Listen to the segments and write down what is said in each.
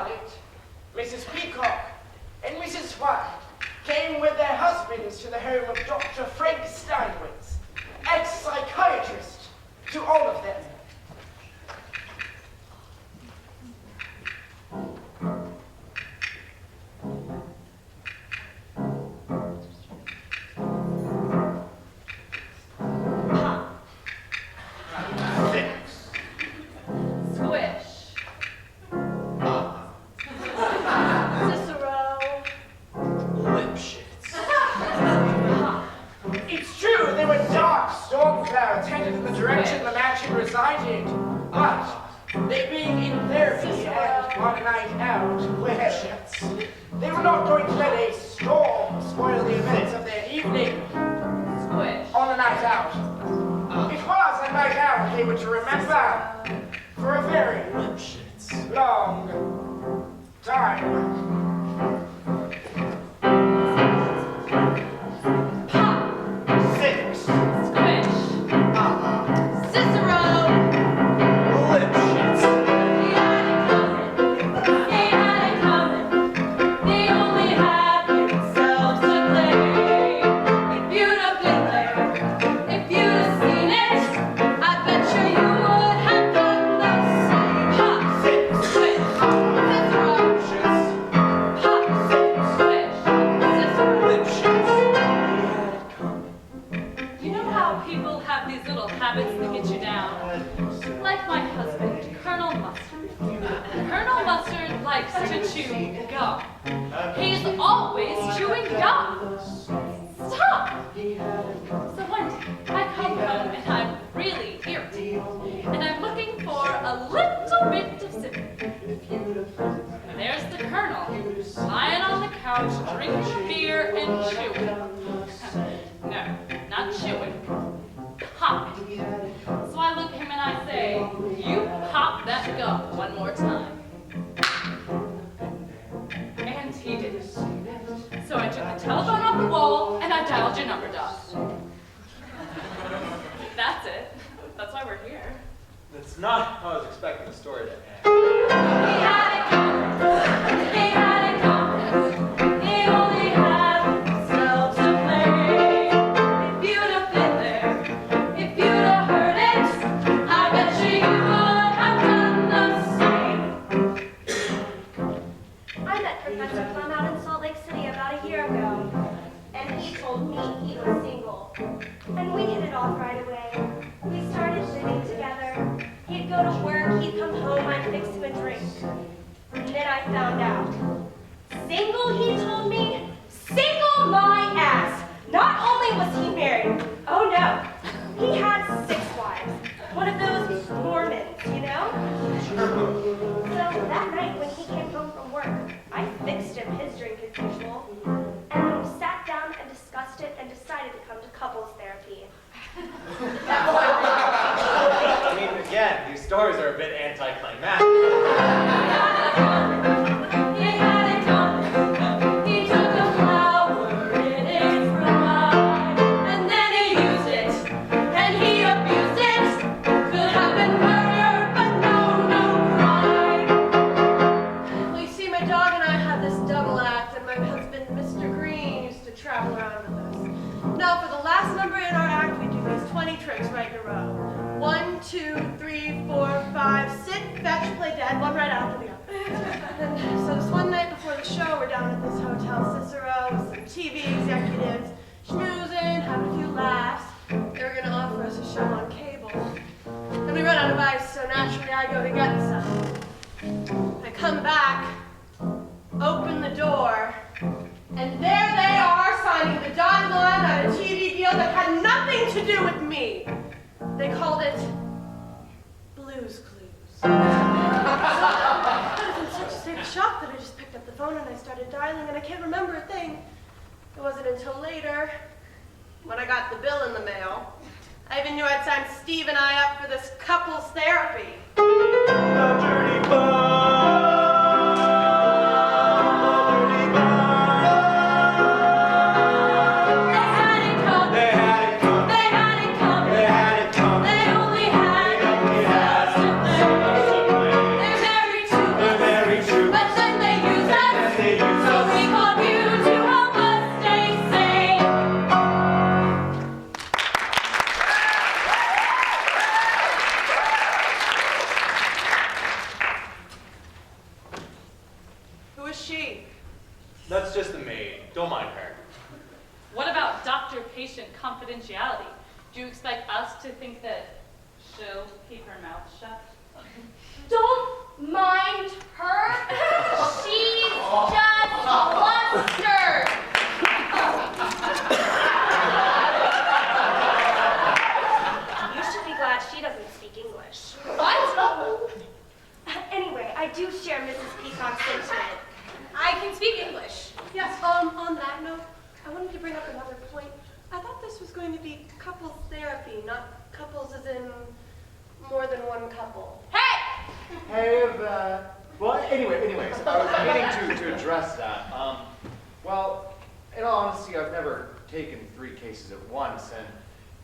Scarlett, Mrs. Peacock, and Mrs. White came with their husbands to the home of Dr. Frank Steinwitz, ex-psychiatrist to all of them. They were not going to let a storm spoil the events of their evening. On a night out. It was a night out they were to remember for a very long time. But is she? That's just the maid. Don't mind her. What about doctor-patient confidentiality? Do you expect us to think that she'll keep her mouth shut? Don't mind her. She's just flustered. You should be glad she doesn't speak English. What? Anyway, I do share Mrs. Peacock's sentiment. I can speak English. Yes, on that note, I wanted to bring up another point. I thought this was going to be couples therapy, not couples as in more than one couple. Hey! Hey, well, anyways, I was meaning to address that. Well, in all honesty, I've never taken 3 cases at once, and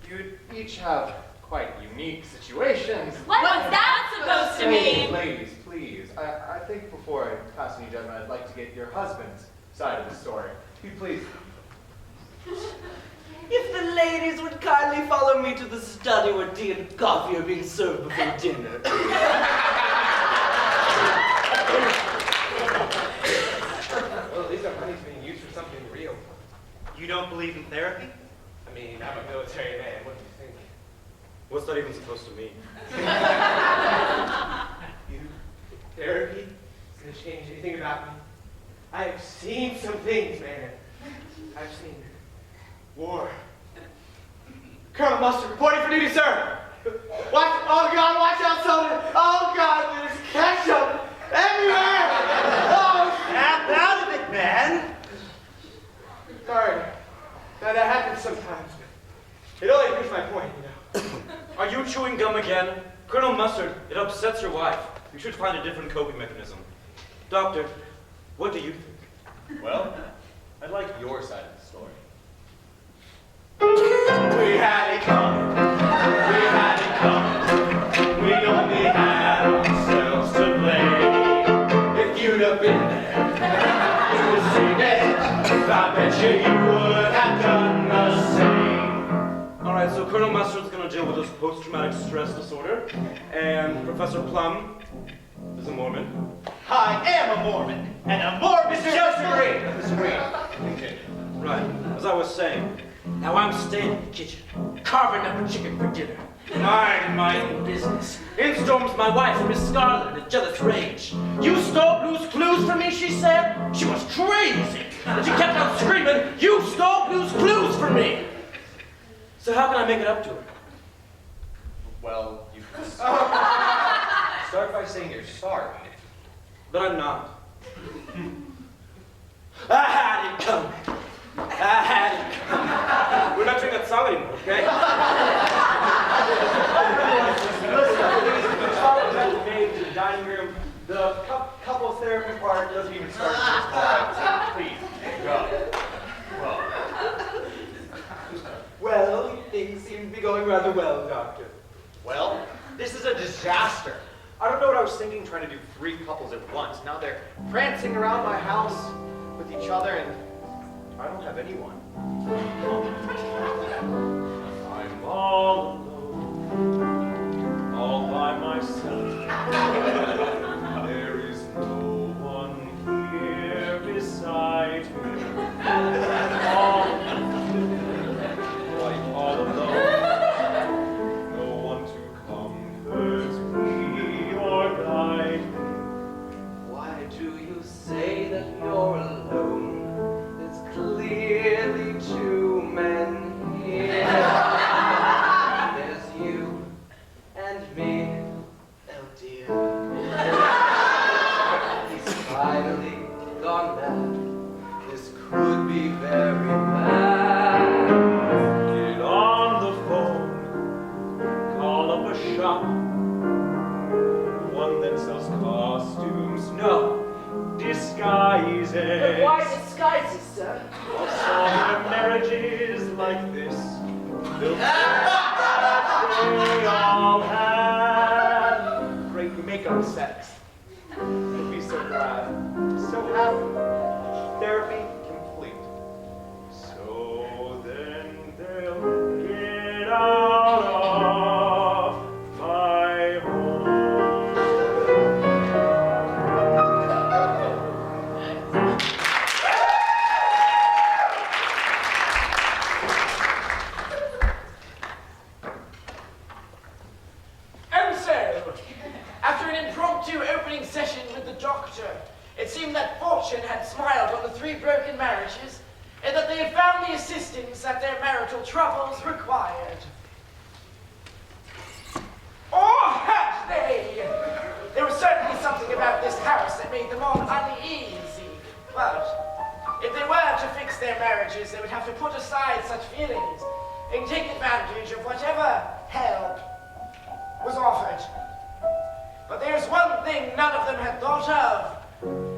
you each have quite unique situations. What's that supposed to mean? Ladies, please. I think before I pass any judgment, I'd like to get your husband's side of the story. If you please. If the ladies would kindly follow me to the study where tea and coffee are being served before dinner. Well, at least our money's being used for something real. You don't believe in therapy? I mean, I'm a military man. What do you think? What's that even supposed to mean? You think therapy is going to change anything about me? I have seen some things, man. I've seen war. Colonel Mustard reporting for duty, sir. Watch! Oh God! Watch out, soldier! Oh God! There's ketchup everywhere! Oh! Snap out of it, man! Sorry. That happens sometimes. But it only proves my point, you know. Are you chewing gum again? Colonel Mustard, it upsets your wife. You should find a different coping mechanism. Doctor, what do you think? Well, I'd like your side of the story. We had it coming. We had it coming. We only had ourselves to blame. If you'd have been there, you would see it. I bet you would have done the same. All right, so Colonel Mustard's going to deal with his post-traumatic stress disorder, and Professor Plum is a Mormon. I am a Mormon, and a Mormon disagree. Right, as I was saying, now I'm staying in the kitchen, carving up a chicken for dinner. Mind my own business. In storms my wife, Miss Scarlet, in a jealous rage. You stole Blue's Clues from me, she said. She was crazy. And she kept on screaming, you stole Blue's Clues from me. So how can I make it up to her? Well, you can start by saying you're sorry. But I'm not. I had it coming. I had it coming. We're not doing that song anymore, okay? The Charles has made to the dining room. The couples therapy part doesn't even start until please, go. Well, things seem to be going rather well, Doctor. Well, this is a disaster. I don't know what I was thinking trying to do 3 couples at once. Now they're prancing around my house with each other, and I don't have anyone. I'm all alone, all by myself. There is no one here beside me. All alone, no one to comfort me or guide me. Why do you say that you're alone? There's clearly 2 men here. There's you and me. Oh dear. He's finally gone mad. This could be very bad. Get on the phone, call up a shop, one that sells costumes, no, disguises. But why disguises, sir? All their marriages like this, they'll they all had. Great makeup sex. You'll be so glad. So happy. Therapy complete. So then they'll get out of my home. that fortune had smiled on the 3 broken marriages, and that they had found the assistance that their marital troubles required. Or had they? There was certainly something about this house that made them all uneasy, but if they were to fix their marriages, they would have to put aside such feelings and take advantage of whatever help was offered. But there's one thing none of them had thought of,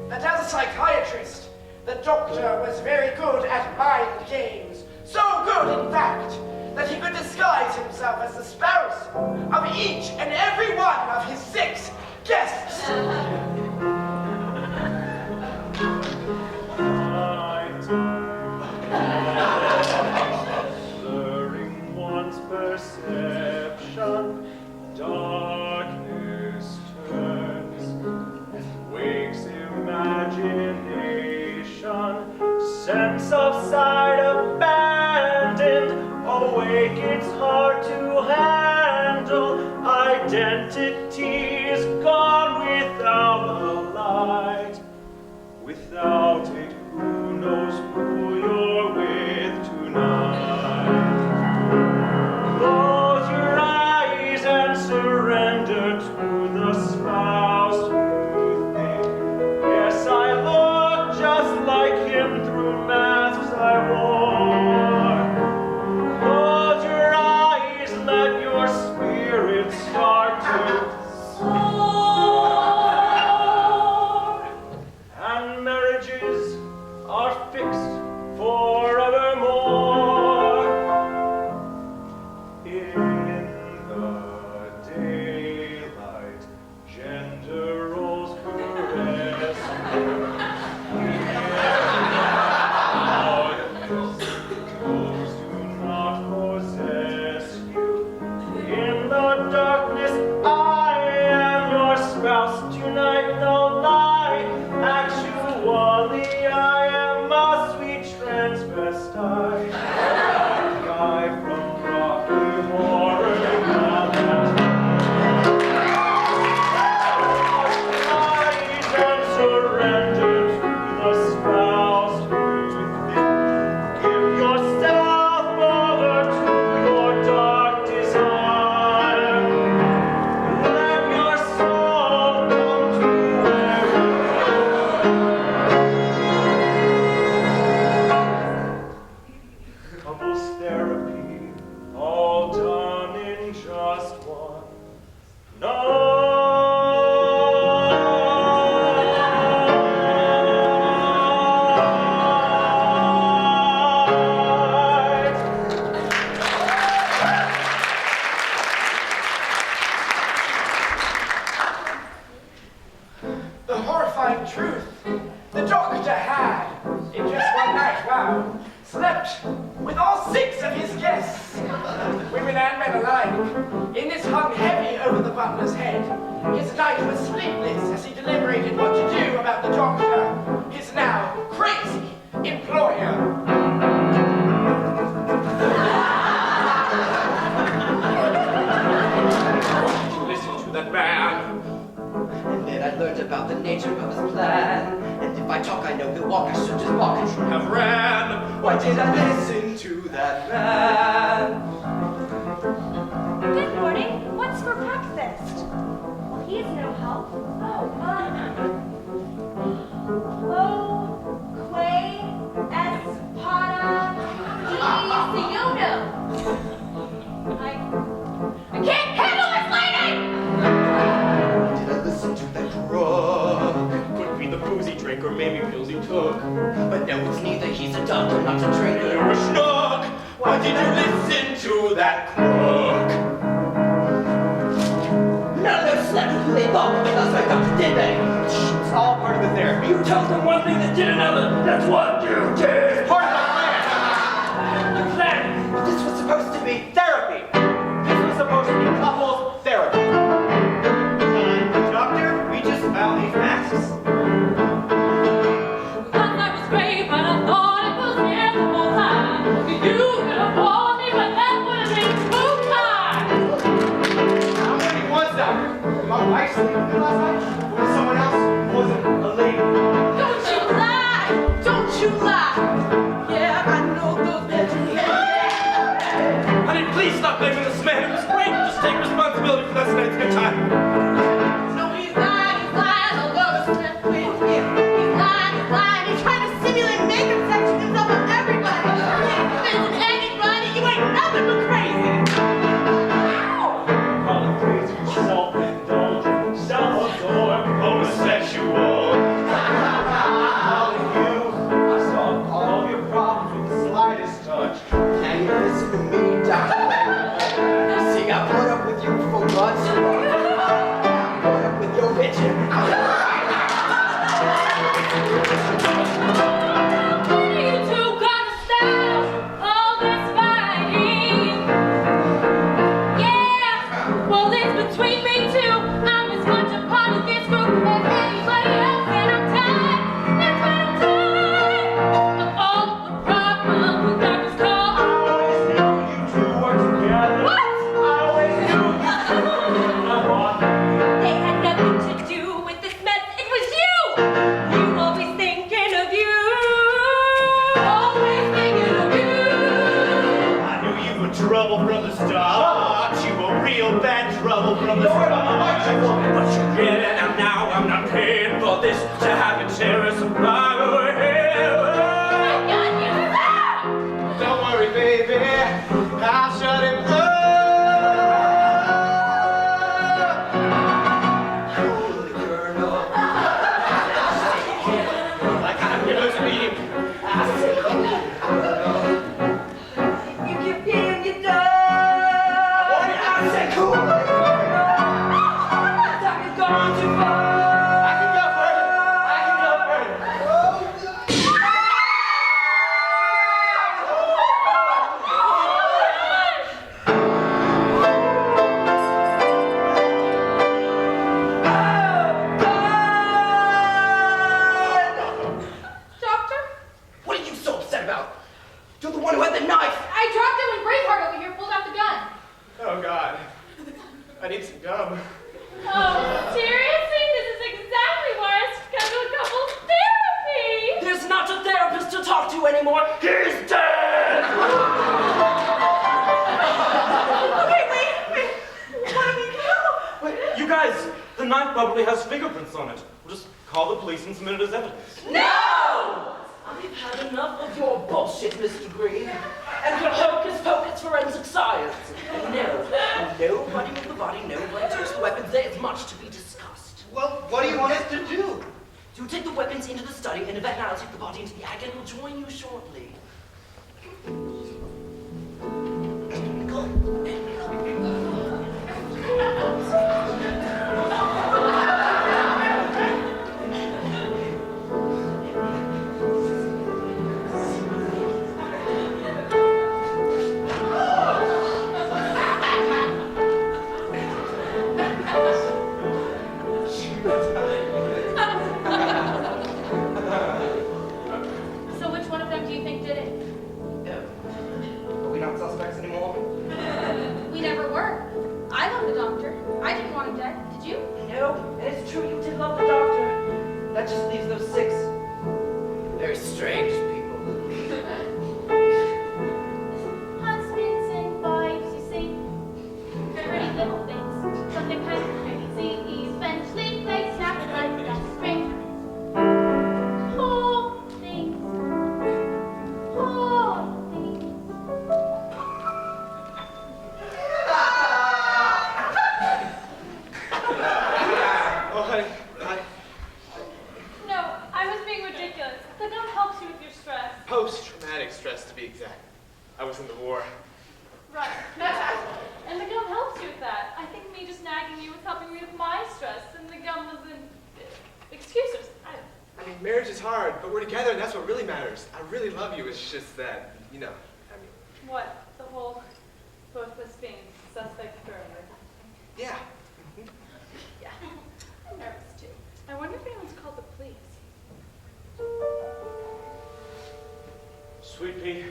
that as a psychiatrist, the doctor was very good at mind games. So good, in fact, that he could disguise himself as the spouse of each and every one of his 6 guests. Blurring one's perception, darkness turns and wakes imagination, sense of sight abandoned, awake it's hard to handle, identity is gone without the light, without it who knows who you're with tonight. Close your eyes and surrender to the spouse you think. Yes, I look just like him through masks I wore. Close your eyes, let your spirit start to soar. And marriages are fixed forevermore. In the daylight, gender roles caress you. Those do not possess you. In the darkness, I am your spouse tonight, no lie. Actually, I am a sweet transvestite, a guy from Rocky Horror Eyes and surrender to the spouse you think. Give yourself over to your dark desire. Let your soul come to where couples therapy, all done in just one night. The horrifying truth, the doctor had, in just one night, wow, slept with all 6 of his guests, women and men alike, in this hung heavy over the butler's head. His night was sleepless as he deliberated what to do about the doctor, his now crazy employer. Listen to that man. And then I learned about the nature of his plan. And if I talk, I know he'll walk. I should just walk. I should have ran. Why did I listen to that man? Good morning. What's for breakfast? Well, he's no help. Oh, quay, espada, I can't handle this lady! Did I listen to that drug? Could be the booze he drank or maybe pills he took. But no, it's neither. He's a doctor, not a trainer. You're a schnook. Why did you listen to that crook? None of them slept with who they thought were the husband doctor, did they? It's all part of the therapy. You told them one thing that did another. That's what you did. It's part of the plan. Plan. This was supposed to be Therapy. This was supposed to be couples therapy. Doctor, we just found these masks. Thought that was great, but I thought it was the end of all time. You could have warned me, but that would have been too time. How many was that? My wife sleeping last night? Or someone else who wasn't a lady? Don't on the side. But you're in and now I'm not paying for this to have your terrorists fly away. Don't worry, baby. I'll shut him up. Holy Colonel. Like I'm gonna speak. I say, Colonel. You keep being your dog. I say, cool. Time you've gone too far. I can go further. Doctor? What are you so upset about? You're the one who had the knife. I dropped it when Braveheart over here pulled out the gun. Oh, God. I need some gum. Oh, seriously? This is exactly why I scheduled couples therapy! There's not a therapist to talk to anymore. He's dead. Okay, wait. What do we do? Wait, you guys, the knife probably has fingerprints on it. We'll just call the police and submit it as evidence. No! I've had enough of your bullshit, Mr. Green, and your hocus-pocus forensic science. No, nobody moved the body, nobody touched the weapons. There's much to be discussed. Well, what do you want us to do? To take the weapons into the study, and Yvette and I'll take the body into the ag, and we'll join you shortly. So which one of them do you think did it? Are we not suspects anymore? We never were. I love the doctor. I didn't want him dead. Did you? No, and it's true you did love the doctor. That just leaves those 6 very strange people. Husbands and wives, you see. Pretty little things. But they're kind of crazy. Eventually they snap like that string. Poor things. Poor things. Oh, honey. No, I was being ridiculous. The gum helps you with your stress. Post-traumatic stress, to be exact. I was in the war. Right. And the gum helps you with that. I think me just nagging you was helping me with my stress, and the gum was an excuse. I mean, marriage is hard, but we're together, and that's what really matters. I really love you. It's just that, I mean. What? The whole both of us being suspect for murder. Yeah. Yeah. I'm nervous too. I wonder if anyone's called the police. Sweet pea,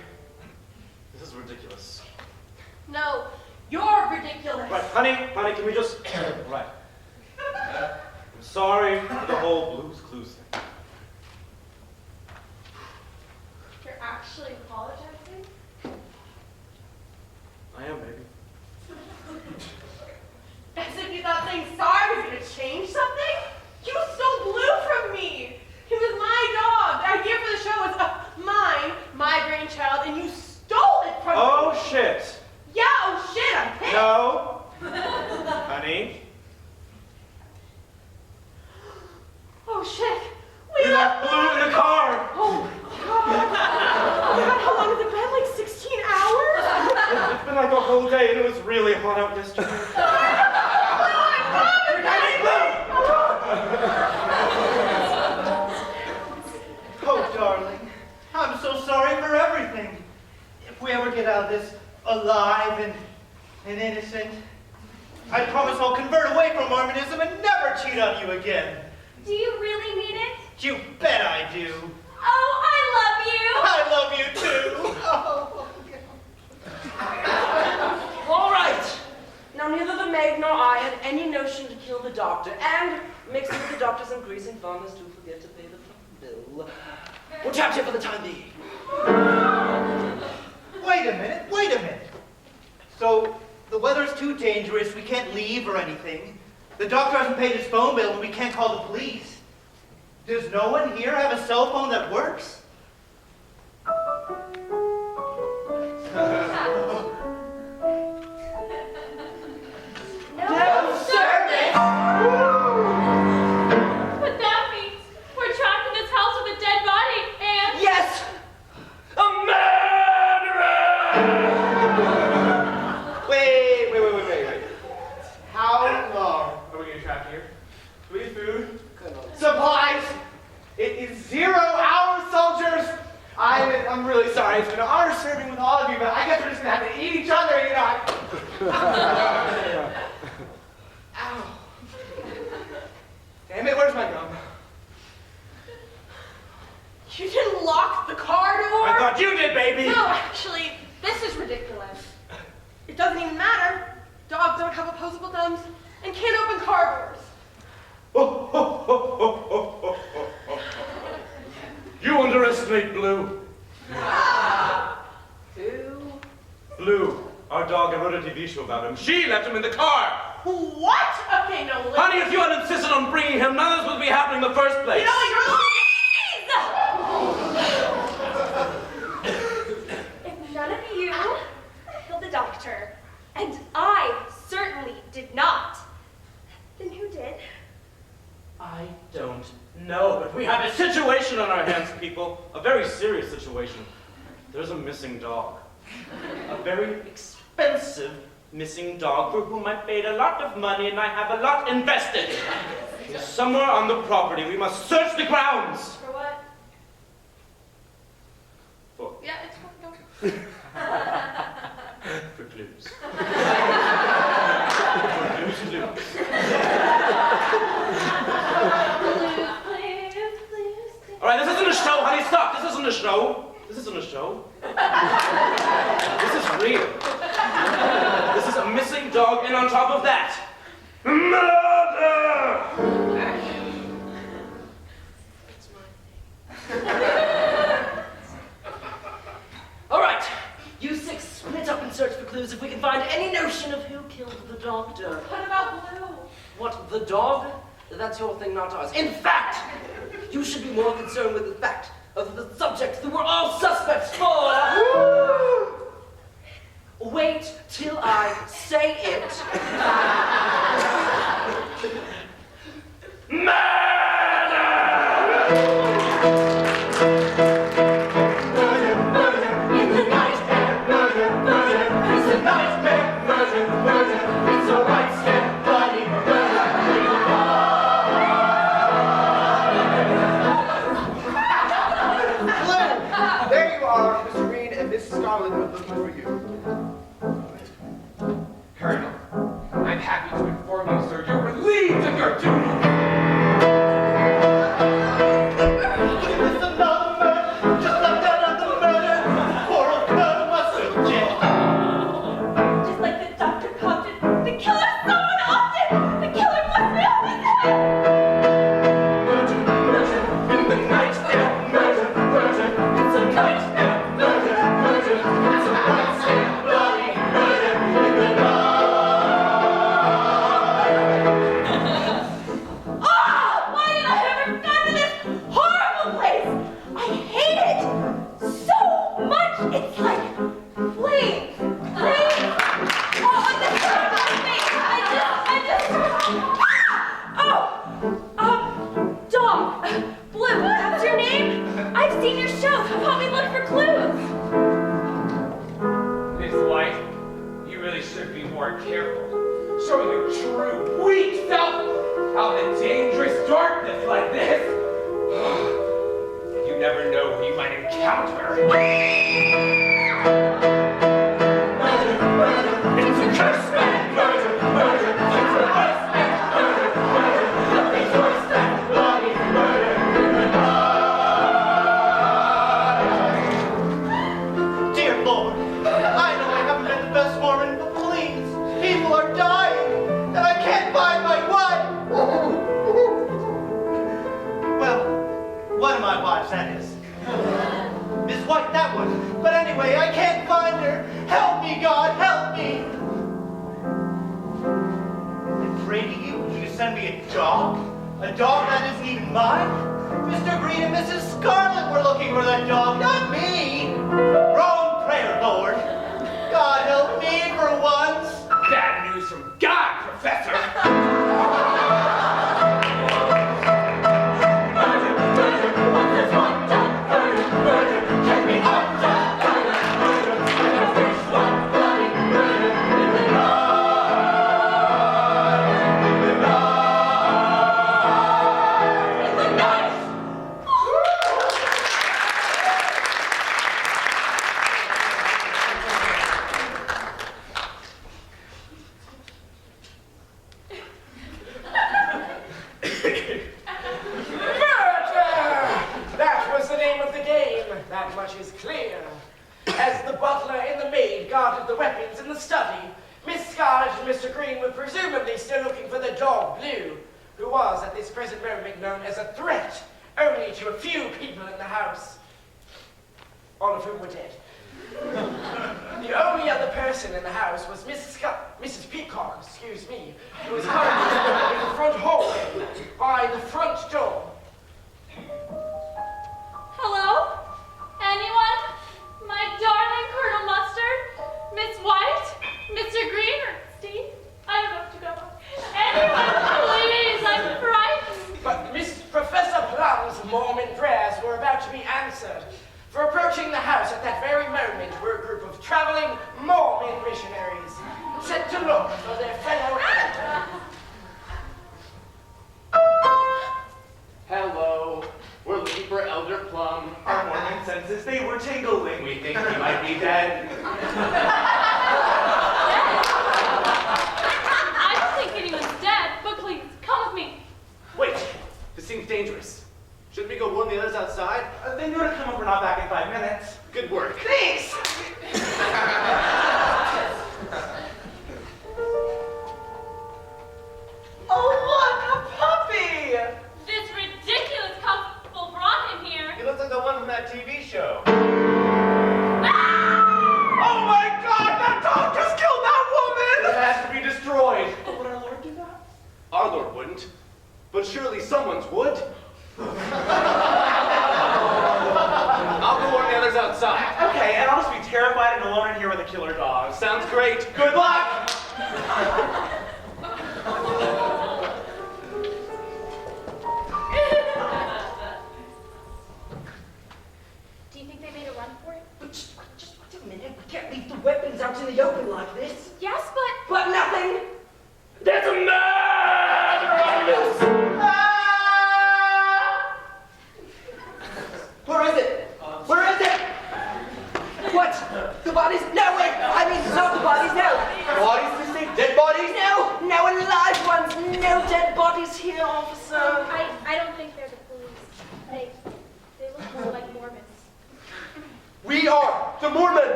this is ridiculous. No, you're ridiculous. Right, honey, can we just... Right. I'm sorry for the whole Blue's Clues thing. You're actually apologizing? I am, baby. As if you thought saying sorry was gonna change something? You stole Blue from me! He was my dog! The idea for the show was mine, my brainchild, and you stole it from me! Oh, shit. Yeah, oh shit, I'm pissed! No. Honey. Oh shit! We left Blue in the car. Oh god! How long has it been? Like 16 hours? It's been like a whole day, and it was really hot out yesterday. Oh, darling, I'm so sorry for everything. If we ever get out of this alive and innocent, I promise I'll convert away from Mormonism and never cheat on you again. Do you really mean it? You bet I do. Oh, I love you! I love you too. Oh. All right. Now, neither the maid nor I had any notion to kill the doctor, and mixed with the doctor's increasing fondness to forget to pay the bill. We're trapped here for the time being. Wait a minute. So, the weather's too dangerous dangerous. We can't leave or anything. The doctor hasn't paid his phone bill and we can't call the police. Does no one here have a cell phone that works? No service! But that means we're trapped in this house with a dead body and... Yes! A murderer! Wait. How long are we going to trap here? Do we need food? Supplies! It is 0 hours, soldiers! I'm really sorry. It's been an honor serving with all of you, but I guess we're just going to have to eat each other, you know. Ow. Damn it, where's my gum? You didn't lock the car door? I thought you did, baby! No, actually, this is ridiculous. It doesn't even matter. Dogs don't have opposable thumbs and can't open car doors. You underestimate Blue. Who? Blue, our dog. I wrote a TV show about him. She left him in the car. What? Okay, no, listen. Honey, if you had insisted on bringing him, none of this would be happening in the first place. You know what, If none of you killed the doctor, and I certainly did not, then who did? I don't know, but we have a situation on our hands, people. A very serious situation. There's a missing dog. A very expensive missing dog for whom I paid a lot of money and I have a lot invested. He's somewhere on the property. We must search the grounds. For what? For, Yeah, it's what? for clues. All right, this isn't a show, honey. Stop. This isn't a show. This isn't a show. This is real. This is a missing dog, and on top of that, murder! All right, you six split up and search for clues if we can find any notion of who killed the doctor. What about Blue? What, the dog? That's your thing, not ours. In fact, you should be more concerned with the fact of the subject that we're all suspects for. Wait till I say it. Colonel, I'm happy to inform you, sir, you're relieved of your duty. It's another murder, just like that other murder. Poor old Colonel was so gentle. Just like the doctor Compton, the killer someone often! The killer must be on his head! Murder, in the night air, murder, it's a night air, murder, it's a night air, bloody murder in the night. Oh! Why did I ever come to this horrible place? I hate it so much! It's like flames! Flames! Oh, this hurts my face! Dog! Blue, that's your name? I've seen your show. Help me look for clues. Miss White, you really should be more careful. Showing your true, weak self out in a dangerous darkness like this. You never know who you might encounter. It's a curse man, murder, it's a curse man, murder, it's worse than bloody murder in the night. Dear Lord, I know I haven't been the best foreman, but please, people are dying, and I can't find my wife. Well, one of my wives, that is. Miss White, that one. But anyway, I can't find her. Help me, God, help me. afraid of you? You send me a dog? A dog that isn't even mine? Mr. Green and Mrs. Scarlet were looking for that dog, not me. Wrong prayer, Lord. God help me for once. Bad news from God, Professor!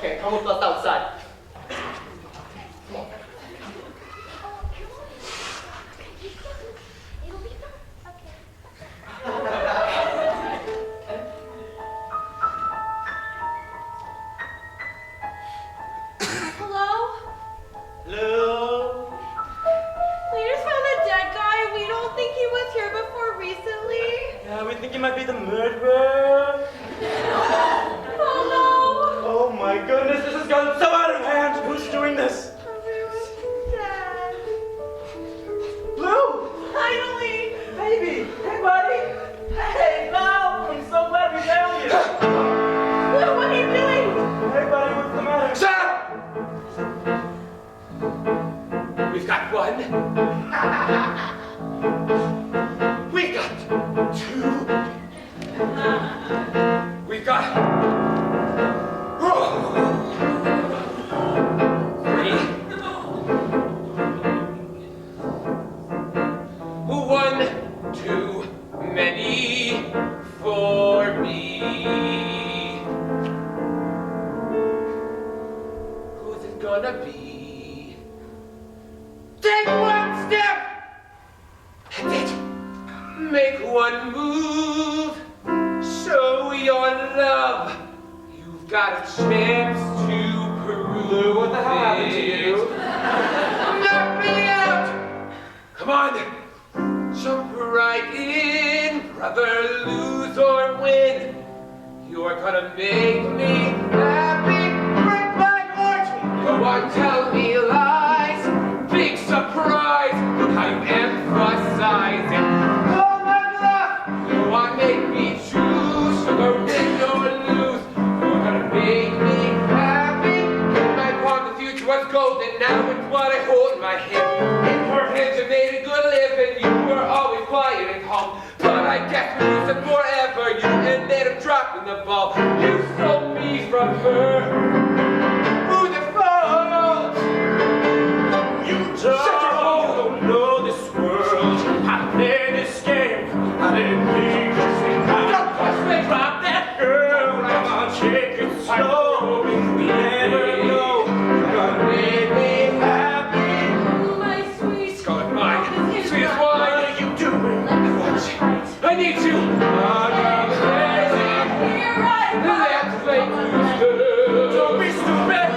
Okay, come with us outside. It'll be fun. Okay. Hello? Hello? We just found a dead guy. We don't think he was here before recently. Yeah, we think he might be the murderer. Oh no! Oh my goodness, this has gotten so out of hand. Who's doing this? Everyone's dead. Blue! Finally! Baby! Hey, buddy! Hey, Mel! I'm so glad we found you! Blue, what are you doing? Hey, buddy, what's the matter? Shut up! We've got one. We've got two. We've got three. One too many for me. Who's it gonna be? Take one step! That's it. Make one move. Show your love. You've got a chance to prove What the hell happened to you? Knock me out! Come on! Jump right in, brother, lose or win. You're gonna make me happy, break my heart. Go on, tell me lies. Big surprise, look how you emphasize it. Oh my bluff, go on, make me choose. Sugar, win or lose. You're gonna make me happy. In my palm, the future was golden. Now it's what I hold in my hand. In her hands, you made a good living. You were always quiet and calm. But I guess when you said forever, you ended up dropping the ball. You stole me from her. Who's the fault? You don't know this world. I play this game. I didn't mean to say Don't push me. drop that girl. Come on, take it slow. We never know. You're gonna make me happy. My sweet. Scarlet mine, sweet as wine. What are you doing? I need you. I'm crazy. You're right. Let's play Tuesday. Don't be stupid.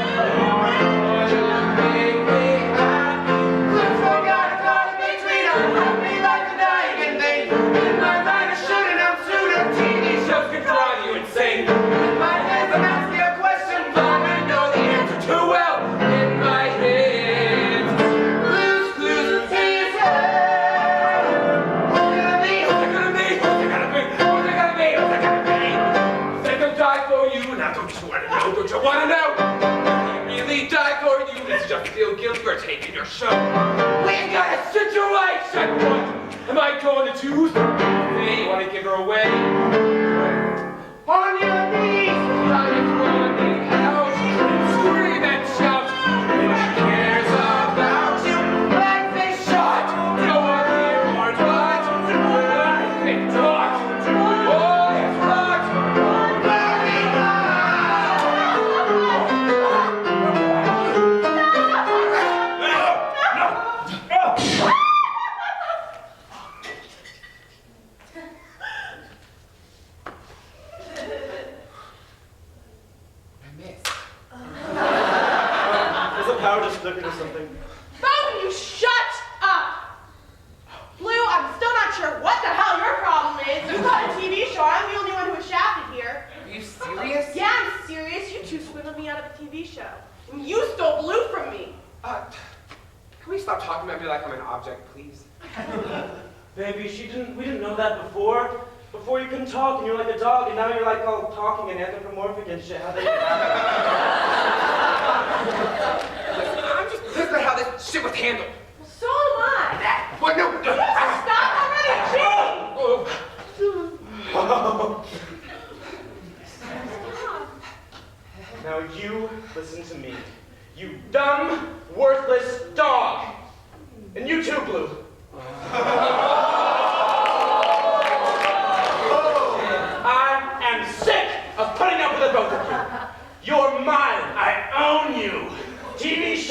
Make me happy. Looks like I got in between. I'm happy like a dying and thing. In my mind, I shouldn't have sooner. TV shows can drive you insane. In my hands, I'm asking a question, but I know the answer too well. In my hands, blues, clues, tears. What's it gonna be? What's it gonna be? What's it gonna be? What's it gonna be? What's it gonna be? Think I'll die for you. Now don't you wanna know? Don't you wanna know? If you really die for you, it's just feel guilty for taking your show. We've got a situation. What am I going to choose? Hey, you wanna give her away? On your knees, time is running out. Scream and shout. Nobody cares about you. Life is short. No one here or what? Life is short. All is lost. Bloody Is the power just flickered or something? Both of you shut up! Blue, I'm still not sure what the hell your problem is. You've got a TV show. I'm the only one who was shafted here. Are you serious? Yeah, I'm serious. You two swindled me out of a TV show. And you stole Blue from me. Can we stop talking about me like I'm an object, please? Baby, we didn't know that before. Before you couldn't talk and you're like a dog, and now you're like all talking and anthropomorphic and shit. How they I'm just pissed at how this shit was handled. Well, so am I. What? No. Stop already, Now you listen to me. You dumb, worthless dog. And you too, Blue. I am sick of putting up with the both of you. You're mine.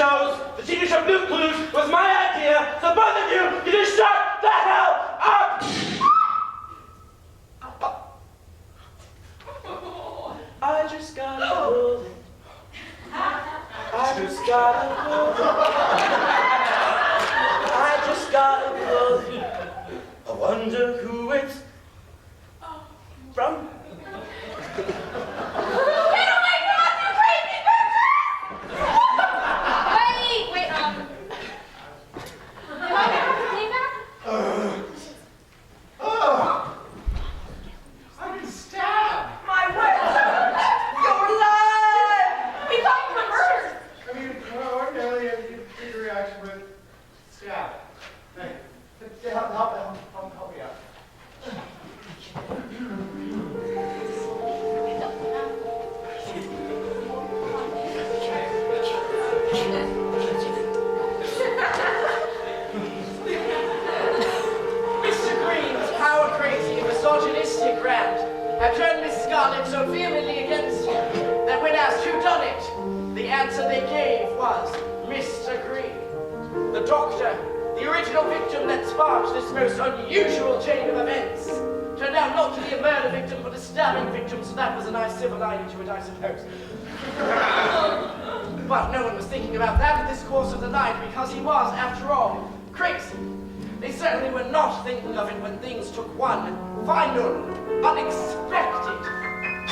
shows, the TV show New Clues, was my idea, so both of you just shut the hell up! I just got a bullet. I just got a bullet. I just got a bullet. I wonder who it's from. Wait, am I clean back? I've been stabbed. My word! You're alive! We thought you were murdered! I mean, ordinarily, I'd get a reaction, but stab. Hey, help me out. Mr. Green's power-crazy and misogynistic rant had turned Miss Scarlet so vehemently against him that when asked who done it, the answer they gave was Mr. Green. The doctor, the original victim that sparked this most unusual chain of events, turned out not to be a murder victim but a stabbing victim, so that was a nice silver lining to it, I suppose. But no one was thinking about that in this course of the night because he was, after all, crazy. They certainly were not thinking of it when things took one final, unexpected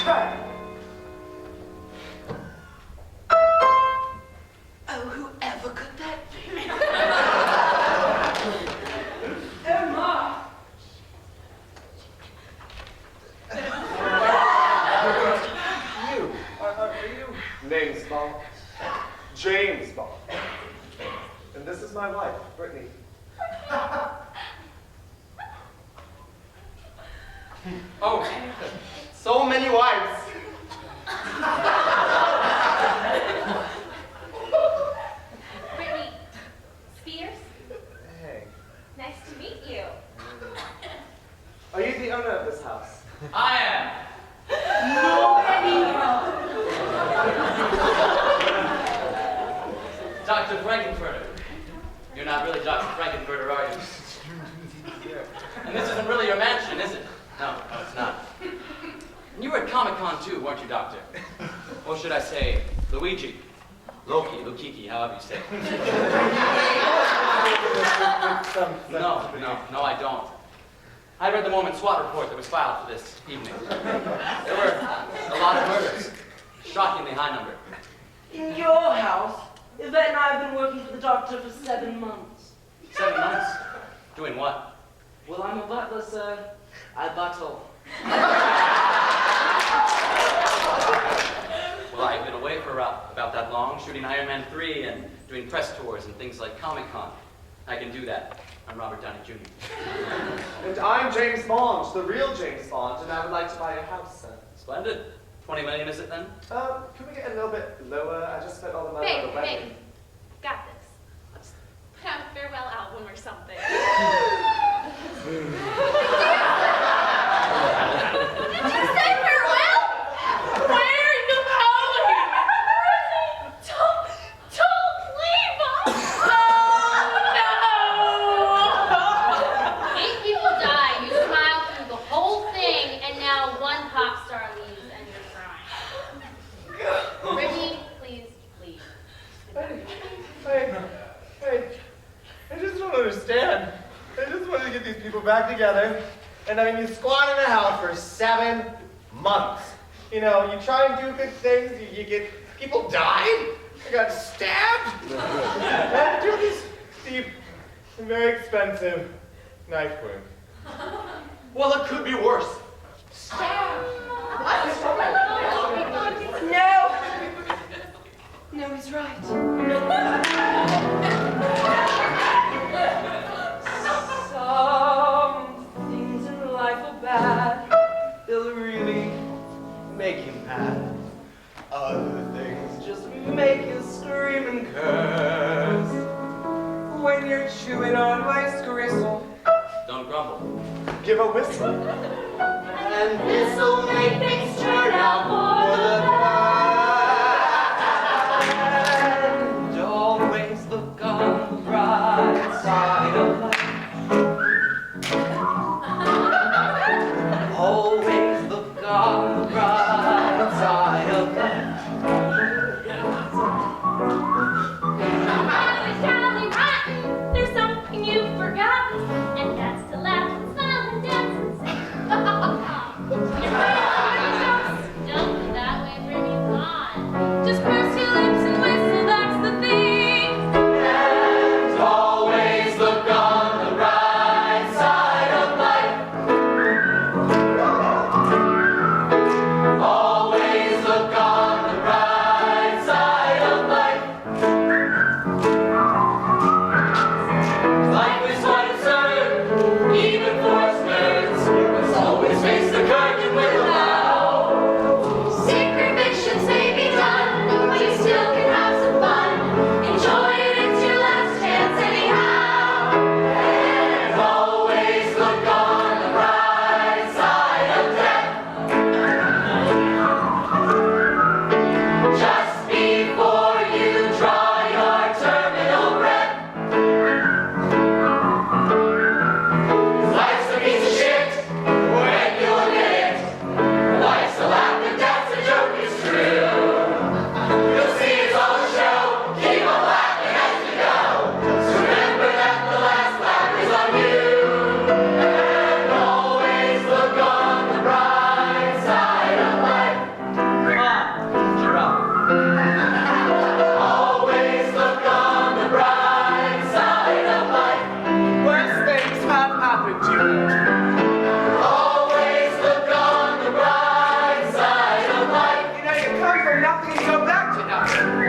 turn. Oh, whoever could that be? Emma! You? Are you? Name's Bond. James Bond. And this is my wife, Brittany. Oh, so many wives. Brittany Spears, Hey. nice to meet you. Are you the owner of this house? I am. Dr. Frankenfurter. You're not really Dr. Frankenfurter, are you? And this isn't really your mansion, is it? No, it's not. You were at Comic-Con too, weren't you, Doctor? Or should I say, Luigi? Loki, Lukiki, however you say it. No, I don't. I read the Mormon SWAT report that was filed for this evening. There were a lot of murders. Shockingly high number. In your house, Yvette and I have been working for the doctor for 7 months. 7 months? Doing what? Well, I'm a butler, sir. I buttle. Well, I've been away for about that long, shooting Iron Man 3 and doing press tours and things like Comic-Con. I can do that. I'm Robert Downey Jr. And I'm James Bond, the real James Bond, and I would like to buy your house, sir. Splendid. 20 million, is it then? Can we get a little bit lower? I just spent all the money on the Babe, wedding. got this. Let's put out a farewell album or something. Did you say farewell? Where are you going? Don't leave us! Oh, no! 8 people die. You smiled through the whole thing, and now one pop star leaves, and you're crying. Brittany, please. Hey, I just don't understand. I just wanted to get these people back together. And I mean, you squat in a house for 7 months. You know, you try and do good things, you get people died. I got stabbed. And do this deep and very expensive knife wound. Well, it could be worse. No, he's right. Some things in life are bad. They'll really make you mad. Other things just make you scream and curse. When you're chewing on rice gristle, Don't grumble. Give a whistle. and this'll make things turn out for the best. Don't me to go back to nothing.